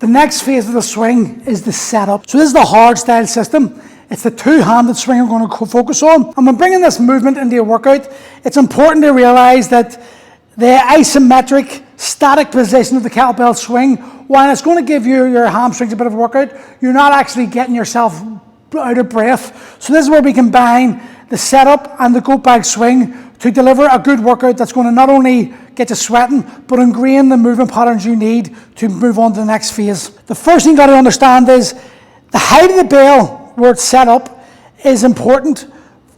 The next phase of the swing is the setup. So this is the hard style system. It's the two-handed swing I'm going to focus on. And when bringing this movement into your workout, it's important to realize that the isometric, static position of the kettlebell swing, while it's going to give you your hamstrings a bit of a workout, you're not actually getting yourself out of breath. So this is where we combine the setup and the goat bag swing to deliver a good workout that's going to not only get you sweating, but ingrain the movement patterns you need to move on to the next phase. The first thing you got to understand is the height of the bell where it's set up is important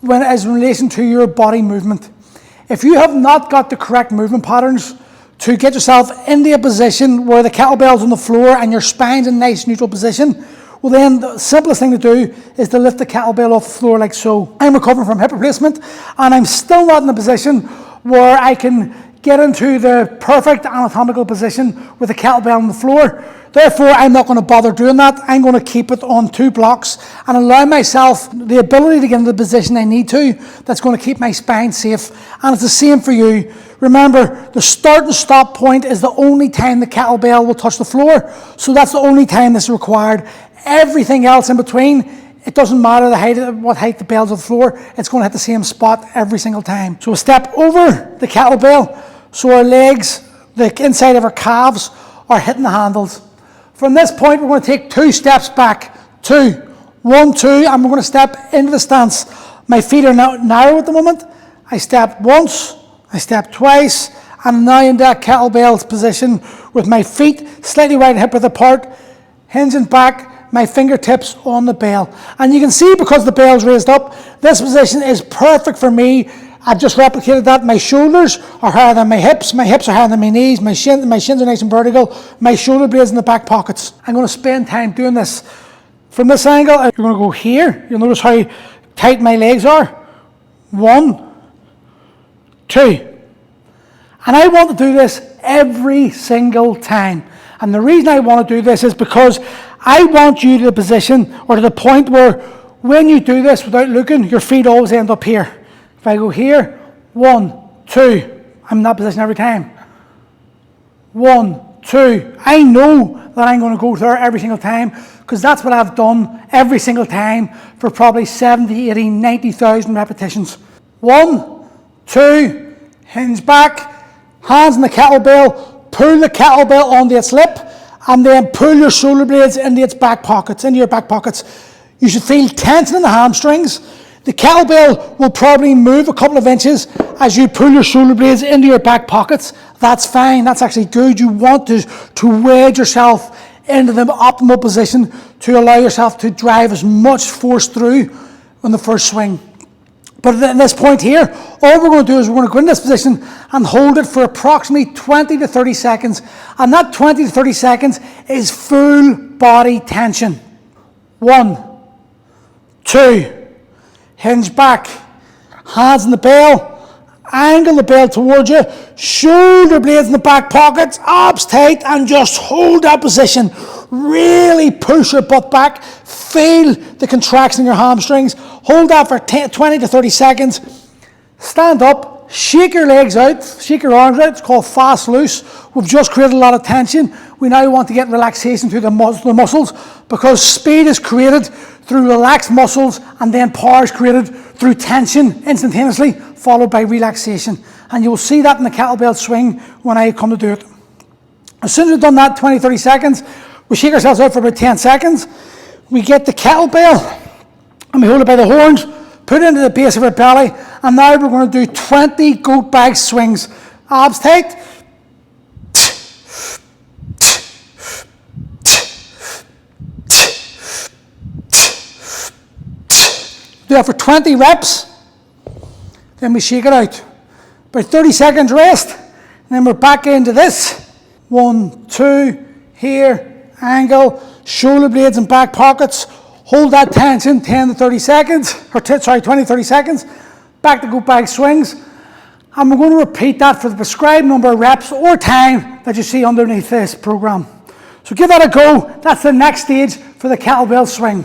as in relation to your body movement. If you have not got the correct movement patterns to get yourself into a position where the kettlebell's on the floor and your spine's in a nice neutral position, well then the simplest thing to do is to lift the kettlebell off the floor like so. I'm recovering from hip replacement and I'm still not in a position where I can get into the perfect anatomical position with the kettlebell on the floor. Therefore, I'm not going to bother doing that. I'm going to keep it on 2 blocks and allow myself the ability to get into the position I need to that's going to keep my spine safe. And it's the same for you. Remember, the start and stop point is the only time the kettlebell will touch the floor. So that's the only time this is required. Everything else in between, it doesn't matter what height the bell's on the floor, it's going to hit the same spot every single time. So a step over the kettlebell, so our legs, the inside of our calves are hitting the handles. From this point, we're going to take 2 steps back. 2, 1, 2, and we're going to step into the stance. My feet are now narrow at the moment. I step once, I step twice, and I'm now in that kettlebell position with my feet slightly wide hip width apart, hinging back, my fingertips on the bell. And you can see because the bell's raised up, this position is perfect for me. I've just replicated that. My shoulders are higher than my hips are higher than my knees, my shins are nice and vertical, my shoulder blades in the back pockets. I'm going to spend time doing this. From this angle, you're going to go here. You'll notice how tight my legs are. 1, 2. And I want to do this every single time. And the reason I want to do this is because I want you to the position or to the point where when you do this without looking, your feet always end up here. If I go here, 1, 2, I'm in that position every time. 1, 2. I know that I'm going to go there every single time because that's what I've done every single time for probably 70, 80, 90,000 repetitions. 1, 2, hinge back, hands on the kettlebell, pull the kettlebell onto its lip, and then pull your shoulder blades into its back pockets, into your back pockets. You should feel tension in the hamstrings. The kettlebell will probably move a couple of inches as you pull your shoulder blades into your back pockets. That's fine, that's actually good. You want to wedge yourself into the optimal position to allow yourself to drive as much force through on the first swing. But at this point here, all we're going to do is we're going to go in this position and hold it for approximately 20 to 30 seconds. And that 20 to 30 seconds is full body tension. 1, 2, hinge back, hands on the bell, angle the bell towards you, shoulder blades in the back pockets, abs tight, and just hold that position. Really push your butt back, feel the contraction in your hamstrings, hold that for 20 to 30 seconds, stand up, shake your legs out, shake your arms out, it's called fast loose. We've just created a lot of tension. We now want to get relaxation through the muscles because speed is created through relaxed muscles and then power is created through tension instantaneously followed by relaxation. And you'll see that in the kettlebell swing when I come to do it. As soon as we've done that 20, 30 seconds, we shake ourselves out for about 10 seconds. We get the kettlebell and we hold it by the horns, put it into the base of our belly, and now we're going to do 20 goat bag swings. Abs tight. Do that for 20 reps, then we shake it out. About 30 seconds rest, and then we're back into this. 1, 2, here, angle, shoulder blades and back pockets. Hold that tension 10 to 30 seconds, 20 to 30 seconds. Back to goat bag swings. And we're going to repeat that for the prescribed number of reps or time that you see underneath this program. So give that a go. That's the next stage for the kettlebell swing.